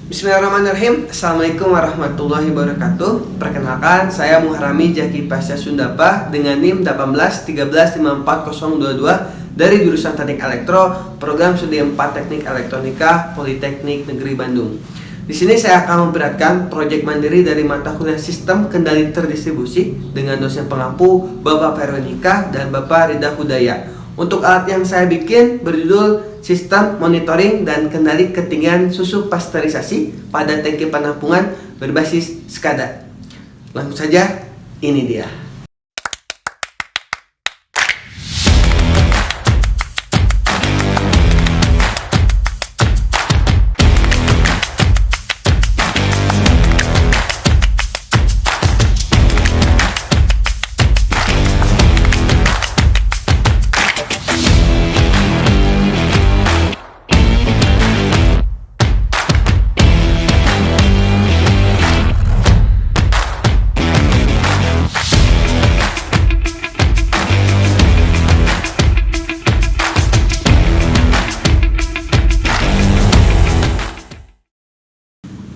Bismillahirrahmanirrahim. Assalamualaikum warahmatullahi wabarakatuh. Perkenalkan, saya Muharami Jaki Pasya Sundapa dengan NIM 181354022 dari jurusan Teknik Elektro, program studi 4 Teknik Elektronika, Politeknik Negeri Bandung. Di sini saya akan memperlihatkan proyek mandiri dari mata kuliah Sistem Kendali Terdistribusi dengan dosen pengampu Bapak Veronika dan Bapak Rida Hudaya. Untuk alat yang saya bikin berjudul Sistem Monitoring dan Kendali Ketinggian Susu Pasteurisasi pada Tangki Penampungan berbasis SCADA. Langsung saja, ini dia.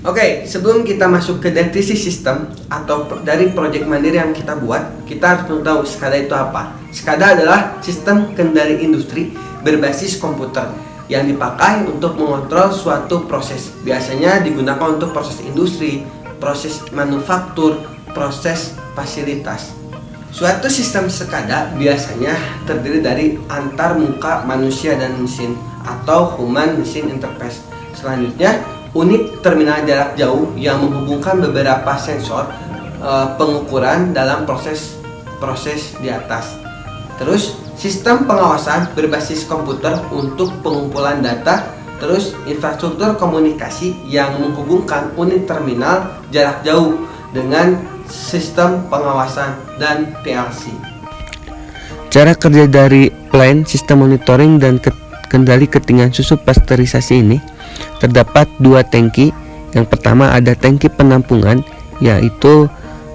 Oke, sebelum kita masuk ke definisi sistem atau dari proyek mandiri yang kita buat, kita harus tahu SCADA itu apa. SCADA adalah sistem kendali industri berbasis komputer yang dipakai untuk mengontrol suatu proses. Biasanya digunakan untuk proses industri, proses manufaktur, proses fasilitas. Suatu sistem SCADA biasanya terdiri dari antar muka manusia dan mesin atau human machine interface. Selanjutnya, unit terminal jarak jauh yang menghubungkan beberapa sensor pengukuran dalam proses di atas. Terus sistem pengawasan berbasis komputer untuk pengumpulan data. Terus infrastruktur komunikasi yang menghubungkan unit terminal jarak jauh dengan sistem pengawasan dan PLC. Cara kerja dari plan sistem monitoring dan kendali ketinggian susu pasteurisasi ini terdapat dua tangki. Yang pertama ada tangki penampungan, yaitu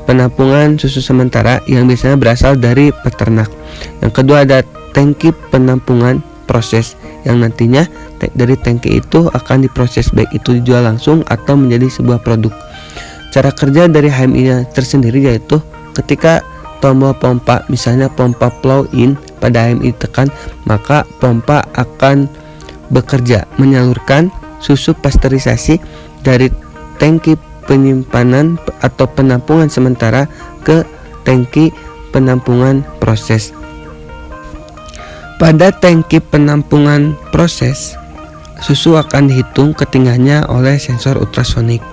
penampungan susu sementara yang biasanya berasal dari peternak. Yang kedua ada tangki penampungan proses yang nantinya dari tangki itu akan diproses, baik itu dijual langsung atau menjadi sebuah produk. Cara kerja dari HMI tersendiri yaitu ketika tombol pompa, misalnya pompa plow in pada HMI tekan, maka pompa akan bekerja menyalurkan susu pasteurisasi dari tangki penyimpanan atau penampungan sementara ke tangki penampungan proses. Pada tangki penampungan proses, susu akan dihitung ketinggiannya oleh sensor ultrasonik.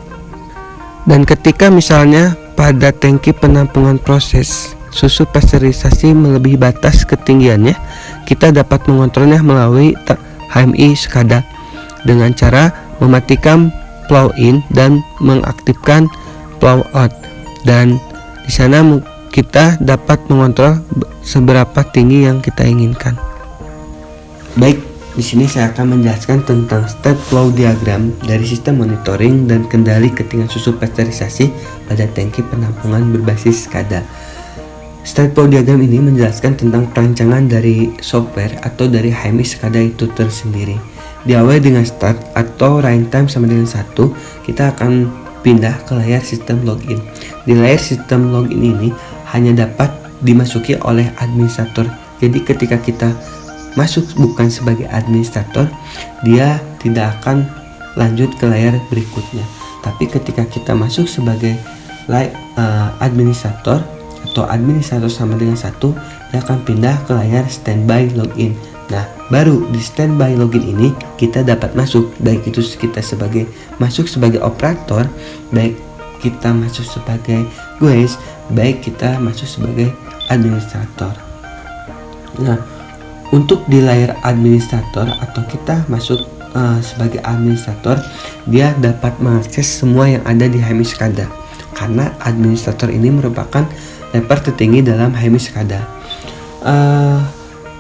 Dan ketika misalnya pada tangki penampungan proses susu pasteurisasi melebihi batas ketinggiannya, kita dapat mengontrolnya melalui HMI SCADA dengan cara mematikan plow in dan mengaktifkan plow out. Dan di sana kita dapat mengontrol seberapa tinggi yang kita inginkan. Baik, di sini saya akan menjelaskan tentang state flow diagram dari sistem monitoring dan kendali ketinggian susu pasteurisasi pada tangki penampungan berbasis SCADA. State flow diagram ini menjelaskan tentang perancangan dari software atau dari HMI SCADA itu tersendiri. Diawali dengan start atau running time sama dengan 1, kita akan pindah ke layar sistem login. Di layar sistem login ini hanya dapat dimasuki oleh administrator. Jadi ketika kita masuk bukan sebagai administrator, dia tidak akan lanjut ke layar berikutnya. Tapi ketika kita masuk sebagai administrator atau administrator sama dengan 1, dia akan pindah ke layar standby login. Nah, baru di standby login ini kita dapat masuk, baik itu kita masuk sebagai operator, baik kita masuk sebagai guest, baik kita masuk sebagai administrator. Nah, untuk di layar administrator atau kita masuk sebagai administrator, dia dapat mengakses semua yang ada di HMI SCADA karena administrator ini merupakan level tertinggi dalam HMI SCADA.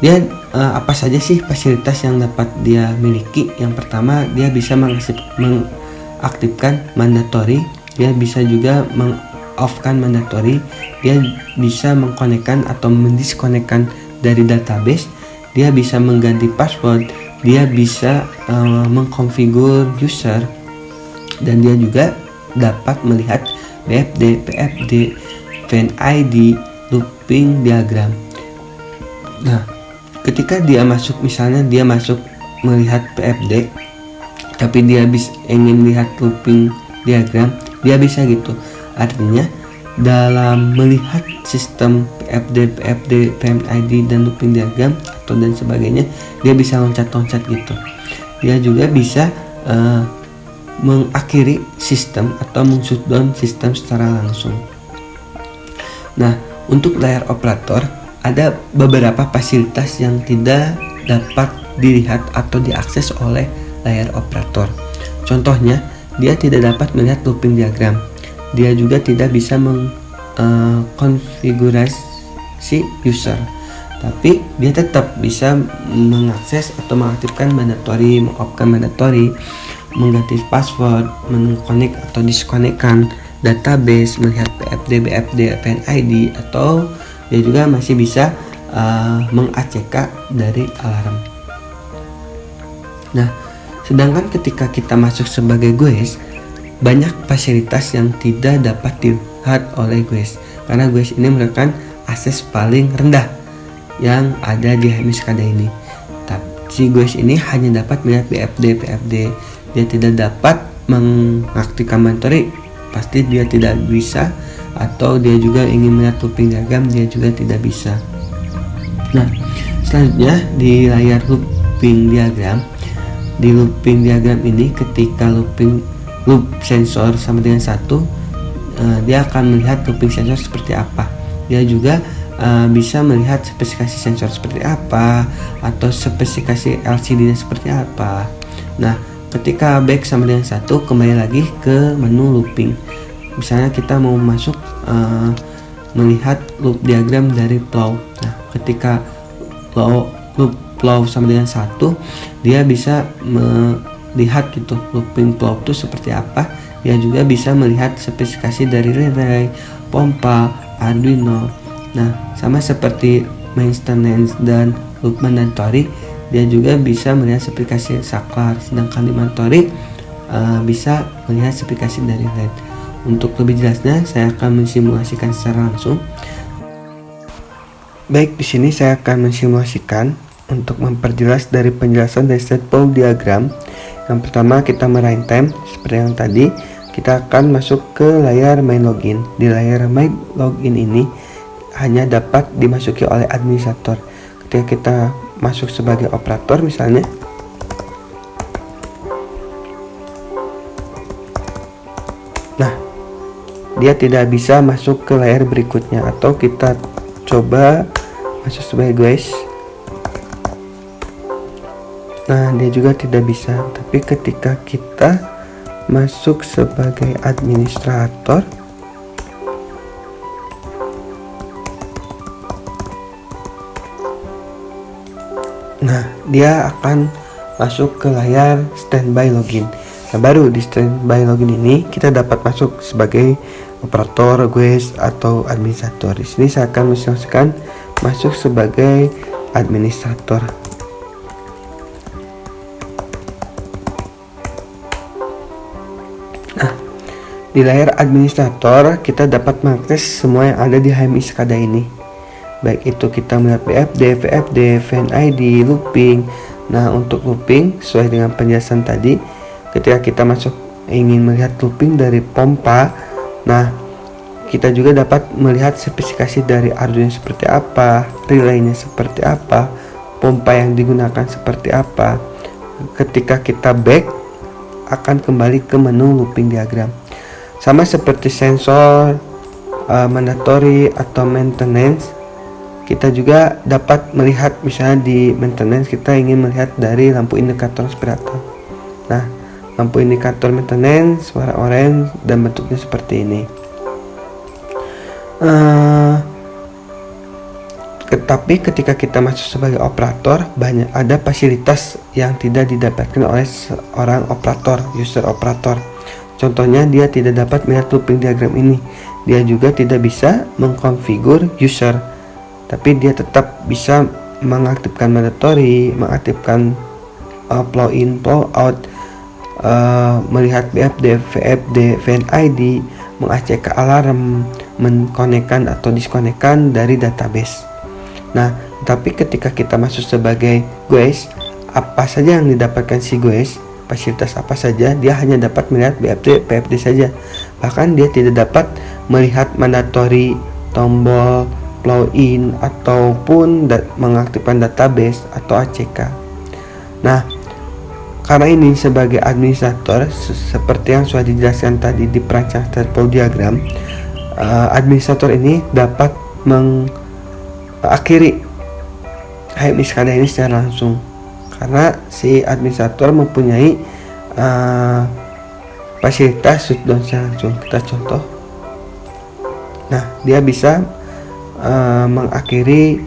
Dia apa saja sih fasilitas yang dapat dia miliki? Yang pertama, dia bisa mengaktifkan mandatory, dia bisa juga meng-off-kan mandatory, dia bisa mengkonekkan atau mendiskonekkan dari database, dia bisa mengganti password, dia bisa mengkonfigur user, dan dia juga dapat melihat BFD, PFD, VNID, looping diagram. Nah, ketika dia masuk, misalnya dia masuk melihat PFD tapi dia ingin lihat looping diagram, dia bisa gitu. Artinya dalam melihat sistem PFD, VNID dan looping diagram atau dan sebagainya, dia bisa loncat-loncat gitu. Dia juga bisa mengakhiri sistem atau men-shutdown sistem secara langsung. Nah, untuk layar operator ada beberapa fasilitas yang tidak dapat dilihat atau diakses oleh layar operator. Contohnya, dia tidak dapat melihat looping diagram. Dia juga tidak bisa mengkonfigurasi user. Tapi dia tetap bisa mengakses atau mengaktifkan mandatory, meng-off-kan mandatory, mengganti password, mengconnect atau disconnect-kan database, melihat PFD, BFD, VNID, atau dia juga masih bisa meng-ACK dari alarm. Nah, sedangkan ketika kita masuk sebagai GUES, banyak fasilitas yang tidak dapat dilihat oleh GUES, karena GUES ini merupakan akses paling rendah yang ada di HMI-SCADA ini. Tapi si GUES ini hanya dapat melihat BFD, PFD. Dia tidak dapat mengaktifkan mandatory, pasti dia tidak bisa. Atau dia juga ingin melihat looping diagram, dia juga tidak bisa. Nah, selanjutnya di layar looping diagram, di looping diagram ini ketika loop sensor sama dengan 1, dia akan melihat looping sensor seperti apa. Dia juga bisa melihat spesifikasi sensor seperti apa atau spesifikasi LCD-nya seperti apa. Nah, ketika back sama dengan 1, kembali lagi ke menu looping. Misalnya kita mau masuk melihat loop diagram dari plow. Nah, ketika loop plow sama dengan 1, dia bisa melihat gitu looping plow itu seperti apa. Dia juga bisa melihat spesifikasi dari relay, pompa, Arduino. Nah, sama seperti maintenance dan loop mandatory, dia juga bisa melihat spesifikasi saklar. Sedangkan di mandatory bisa melihat spesifikasi dari LED. Untuk lebih jelasnya, saya akan mensimulasikan secara langsung. Baik, di sini saya akan mensimulasikan untuk memperjelas dari penjelasan dari set flow diagram. Yang pertama, kita merain time seperti yang tadi. Kita akan masuk ke layar main login. Di layar main login ini hanya dapat dimasuki oleh administrator. Ketika kita masuk sebagai operator misalnya, nah, dia tidak bisa masuk ke layar berikutnya. Atau kita coba masuk sebagai GUES. Nah, dia juga tidak bisa. Tapi ketika kita masuk sebagai administrator, nah, dia akan masuk ke layar standby login. Nah, baru di standby login ini kita dapat masuk sebagai operator, GUES, atau administrator. Di sini saya akan menjelaskan masuk sebagai administrator. Nah, di layar administrator kita dapat mengakses semua yang ada di HMI-SCADA ini. Baik itu kita melihat BFD, VFD, VNID, looping. Nah, untuk looping sesuai dengan penjelasan tadi, ketika kita masuk ingin melihat looping dari pompa, nah, kita juga dapat melihat spesifikasi dari Arduino seperti apa, relaynya seperti apa, pompa yang digunakan seperti apa. Ketika kita back, akan kembali ke menu looping diagram. Sama seperti sensor, mandatory atau maintenance, kita juga dapat melihat misalnya di maintenance kita ingin melihat dari lampu indikator seperti apa. Nah, lampu indikator maintenance warna oranye dan bentuknya seperti ini. Tapi ketika kita masuk sebagai operator, banyak ada fasilitas yang tidak didapatkan oleh seorang operator, user operator. Contohnya, dia tidak dapat melihat looping diagram ini. Dia juga tidak bisa mengkonfigur user, tapi dia tetap bisa mengaktifkan mandatory, mengaktifkan plow in, plow out, melihat BFD, VFD, VNID, meng-ACK alarm, menkonekkan atau diskonekkan dari database. Nah, tapi ketika kita masuk sebagai GOES, apa saja yang didapatkan si GOES, fasilitas apa saja, dia hanya dapat melihat BFD, VFD saja. Bahkan dia tidak dapat melihat mandatory, tombol plugin ataupun mengaktifkan database atau ACK. Nah, karena ini sebagai administrator, seperti yang sudah dijelaskan tadi di perancang state flow diagram, administrator ini dapat mengakhiri HMI SCADA ini secara langsung, karena si administrator mempunyai fasilitas shutdown secara langsung. Kita contoh, nah dia bisa mengakhiri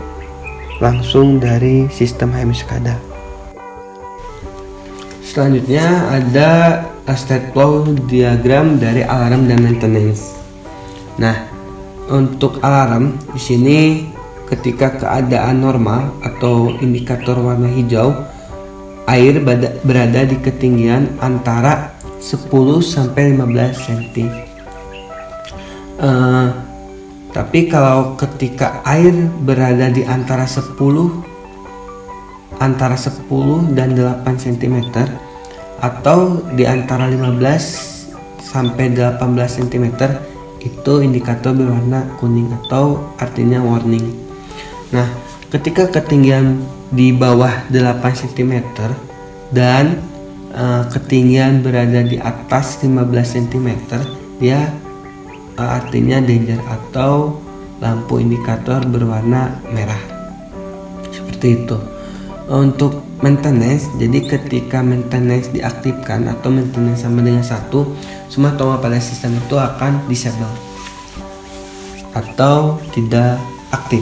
langsung dari sistem HMI SCADA. Selanjutnya ada state flow diagram dari alarm dan maintenance. Nah, untuk alarm di sini ketika keadaan normal atau indikator warna hijau, air berada di ketinggian antara 10 sampai 15 cm. Tapi kalau ketika air berada di antara 10 dan 8 cm atau di antara 15 sampai 18 cm, itu indikator berwarna kuning atau artinya warning. Nah, ketika ketinggian di bawah 8 cm dan ketinggian berada di atas 15 cm, dia artinya danger atau lampu indikator berwarna merah. Seperti itu. Untuk maintenance, jadi ketika maintenance diaktifkan atau maintenance sama dengan 1, semua tombol pada sistem itu akan disable atau tidak aktif.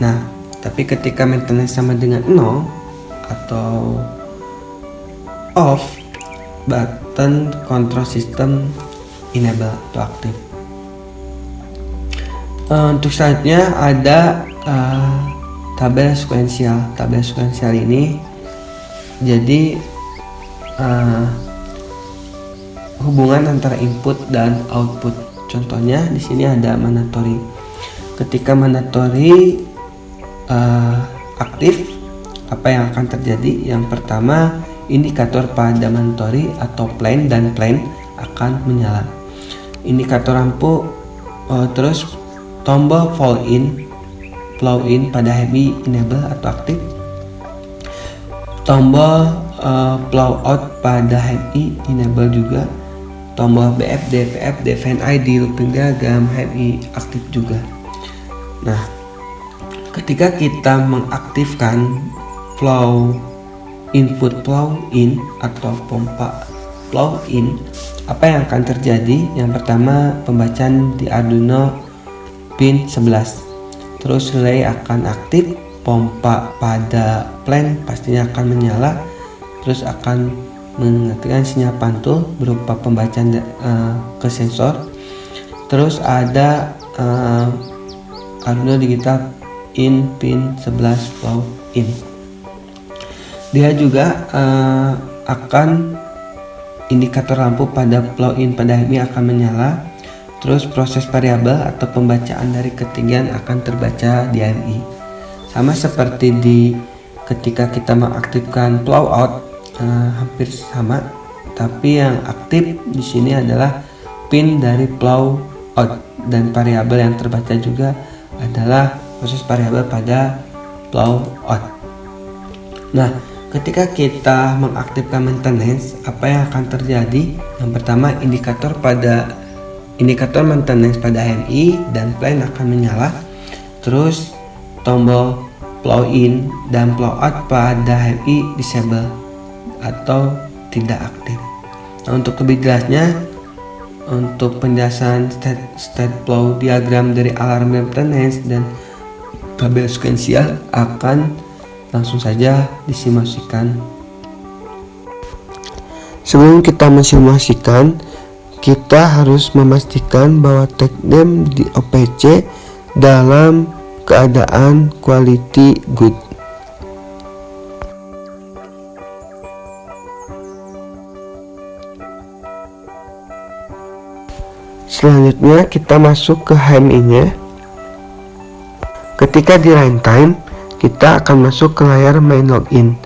Nah, tapi ketika maintenance sama dengan 0 atau off, button control system enable atau aktif. Untuk selanjutnya ada tabel sekuensial. Tabel sekuensial ini jadi hubungan antara input dan output. Contohnya di sini ada mandatory. Ketika mandatory aktif, apa yang akan terjadi? Yang pertama, indikator pada mandatory atau plain dan plain akan menyala. Indikator lampu terus tombol flow in pada HMI enable atau aktif. Tombol flow out pada HMI enable juga. Tombol BFD, VFD, VNID, looping diagram HMI aktif juga. Nah, ketika kita mengaktifkan flow input flow in atau pompa flow in, apa yang akan terjadi? Yang pertama, pembacaan di Arduino pin 11. Terus relay akan aktif, pompa pada plan pastinya akan menyala, terus akan mengetikkan sinyal pantul berupa pembacaan ke sensor. Terus ada Arduino digital in pin 11 flow in. Dia juga akan indikator lampu pada flow in pada HMI akan menyala. Terus proses variabel atau pembacaan dari ketinggian akan terbaca di HMI. Sama seperti di ketika kita mengaktifkan flow out, hampir sama, tapi yang aktif di sini adalah pin dari flow out, dan variabel yang terbaca juga adalah proses variabel pada flow out. Nah, ketika kita mengaktifkan maintenance, apa yang akan terjadi? Yang pertama, indikator maintenance pada HMI dan plan akan menyala. Terus tombol flow in dan flow out pada HMI disable atau tidak aktif. Nah, untuk lebih jelasnya, untuk penjelasan state flow diagram dari alarm maintenance dan tabel sekuensial akan langsung saja disimulasikan. Sebelum kita mensimulasikan, kita harus memastikan bahwa TechDem di OPC dalam keadaan quality good. Selanjutnya kita masuk ke HMI-nya. Ketika di runtime, kita akan masuk ke layar main login.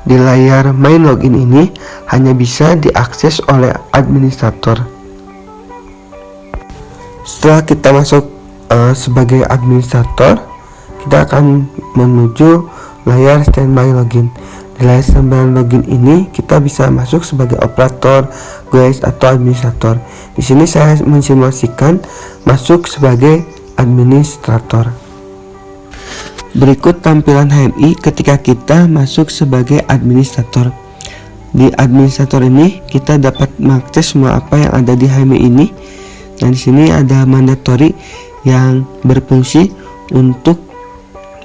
Di layar main login ini hanya bisa diakses oleh administrator. Setelah kita masuk sebagai administrator, kita akan menuju layar standby login. Di layar standby login ini kita bisa masuk sebagai operator, guys, atau administrator. Di sini saya mensimulasikan masuk sebagai administrator. Berikut tampilan HMI ketika kita masuk sebagai administrator. Di administrator ini kita dapat mengakses semua apa yang ada di HMI ini. Dan di sini ada mandatory yang berfungsi untuk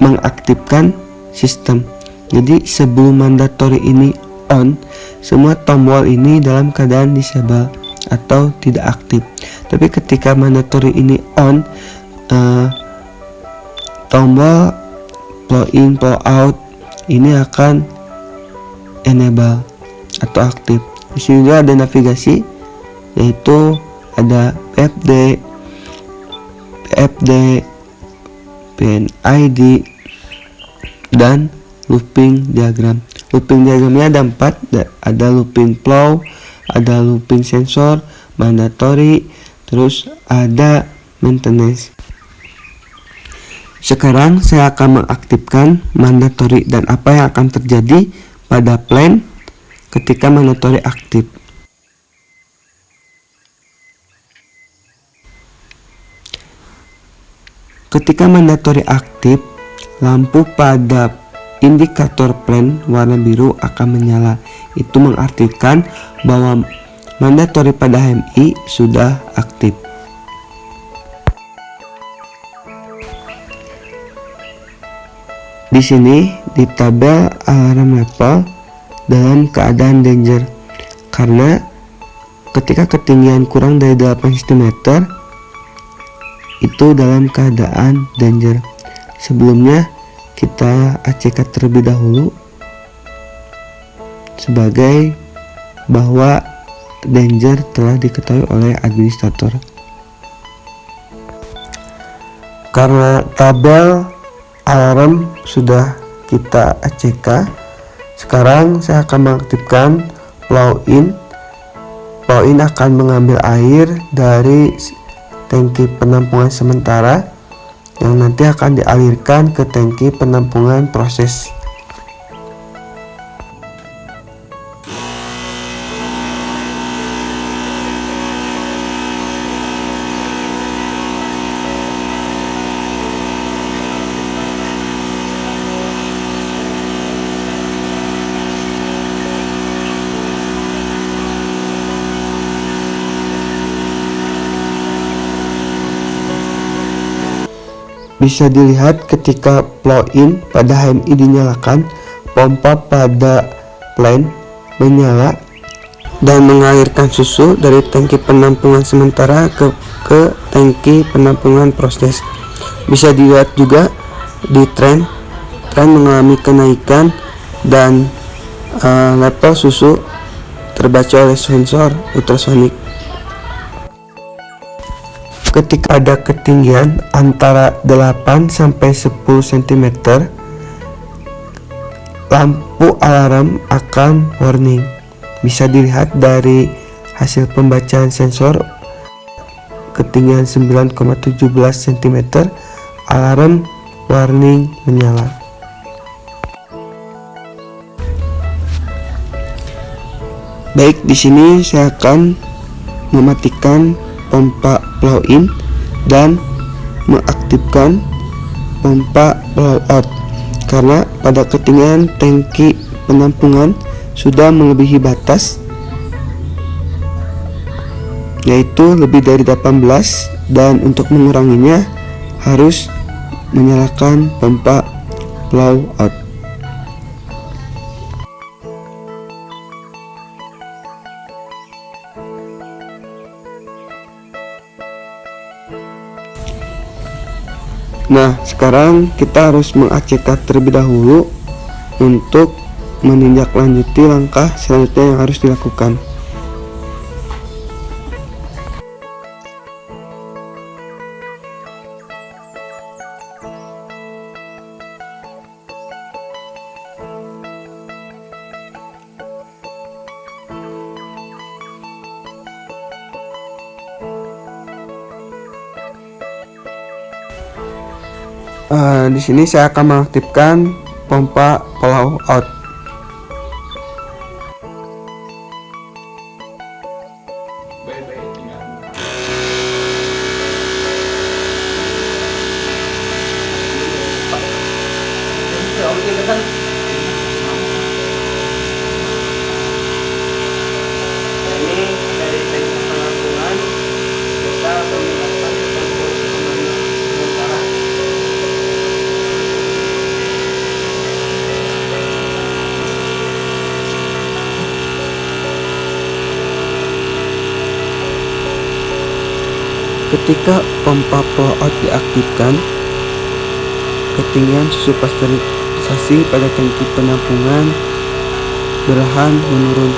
mengaktifkan sistem. Jadi sebelum mandatory ini on, semua tombol ini dalam keadaan disable atau tidak aktif. Tapi ketika mandatory ini on, tombol flow in flow out ini akan enable atau aktif. Di sini juga ada navigasi, yaitu ada PFD, PNID, dan looping diagram. Looping diagramnya ada 4, ada looping flow, ada looping sensor, mandatory, terus ada maintenance. Sekarang saya akan mengaktifkan mandatory dan apa yang akan terjadi pada plan ketika mandatory aktif. Ketika mandatory aktif, lampu pada indikator plan warna biru akan menyala. Itu mengartikan bahwa mandatory pada HMI sudah aktif. Di sini di tabel alarm level dalam keadaan danger, karena ketika ketinggian kurang dari 8 cm itu dalam keadaan danger. Sebelumnya kita ACK terlebih dahulu sebagai bahwa danger telah diketahui oleh administrator. Karena tabel alarm sudah kita ACK, sekarang saya akan mengaktifkan flow in. Flow in akan mengambil air dari tangki penampungan sementara yang nanti akan dialirkan ke tangki penampungan proses. Bisa dilihat ketika flow in pada HMI dinyalakan, pompa pada plan menyala dan mengalirkan susu dari tangki penampungan sementara ke tangki penampungan proses. Bisa dilihat juga di tren mengalami kenaikan dan level susu terbaca oleh sensor ultrasonik. Ketika ada ketinggian antara 8 sampai 10 cm, lampu alarm akan warning. Bisa dilihat dari hasil pembacaan sensor ketinggian 9,17 cm, alarm warning menyala. Baik, di sini saya akan mematikan pompa flow in dan mengaktifkan pompa flow out, karena pada ketinggian tangki penampungan sudah melebihi batas, yaitu lebih dari 18, dan untuk menguranginya harus menyalakan pompa flow out. Nah, sekarang kita harus meng-ACK terlebih dahulu untuk menindaklanjuti langkah selanjutnya yang harus dilakukan. Di sini saya akan mengaktifkan pompa blow out. Ini dari tangki penampungan kita memindahkan ke tangki sementara. Ketika pompa blow out diaktifkan, ketinggian susu pasteurisasi pada tangki penampungan perlahan menurun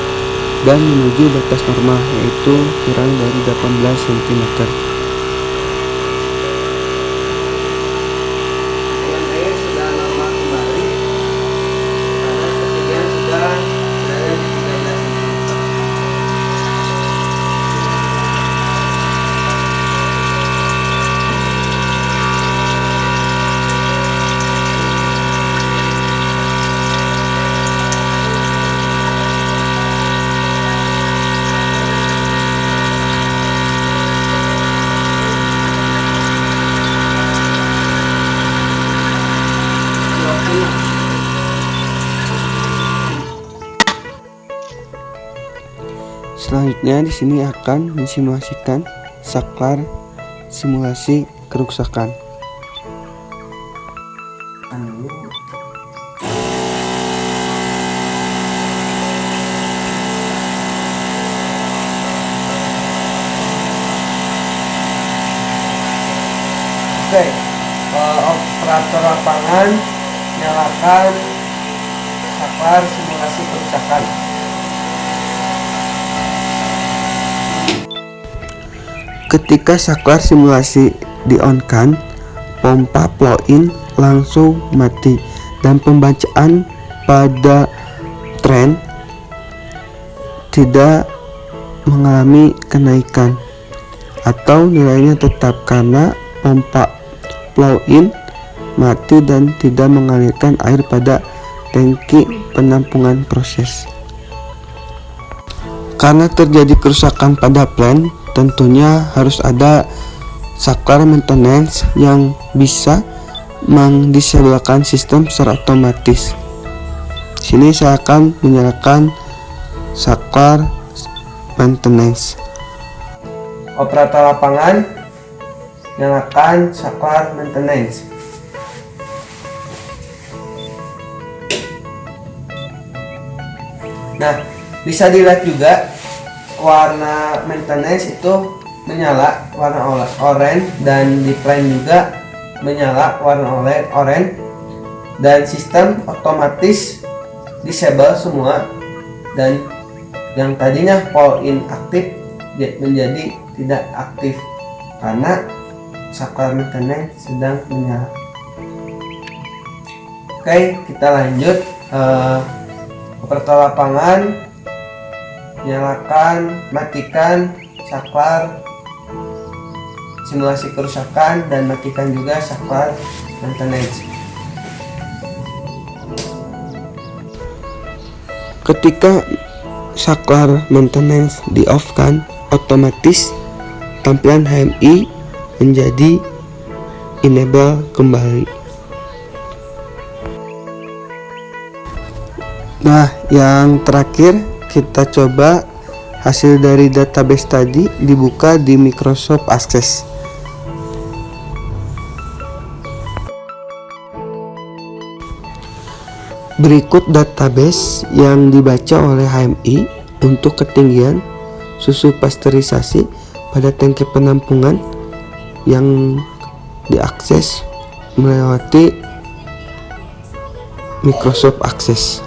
dan menuju batas normal, yaitu kurang dari 18 cm. Dengan air sudah normal kembali karena ketinggian sudah berada di 13 cm. Selanjutnya di sini akan mensimulasikan saklar simulasi kerusakan. Oke, operator lapangan nyalakan saklar simulasi kerusakan. Ketika saklar simulasi di-on-kan, pompa blow-in langsung mati dan pembacaan pada tren tidak mengalami kenaikan atau nilainya tetap karena pompa blow-in mati dan tidak mengalirkan air pada tangki penampungan proses. Karena terjadi kerusakan pada plant, tentunya harus ada saklar maintenance yang bisa mendisablekan sistem secara otomatis. Sini saya akan menyalakan saklar maintenance. Operator lapangan nyalakan saklar maintenance. Nah, bisa dilihat juga warna maintenance itu menyala warna oranye dan di plan juga menyala warna oranye dan sistem otomatis disable semua, dan yang tadinya pull in aktif menjadi tidak aktif karena saklar maintenance sedang menyala. Oke, kita lanjut. Operator lapangan nyalakan, matikan saklar simulasi kerusakan dan matikan juga saklar maintenance. Ketika saklar maintenance di-off-kan, otomatis tampilan HMI menjadi enable kembali. Nah, yang terakhir kita coba hasil dari database tadi dibuka di Microsoft Access. Berikut database yang dibaca oleh HMI untuk ketinggian susu pasteurisasi pada tangki penampungan yang diakses melewati Microsoft Access.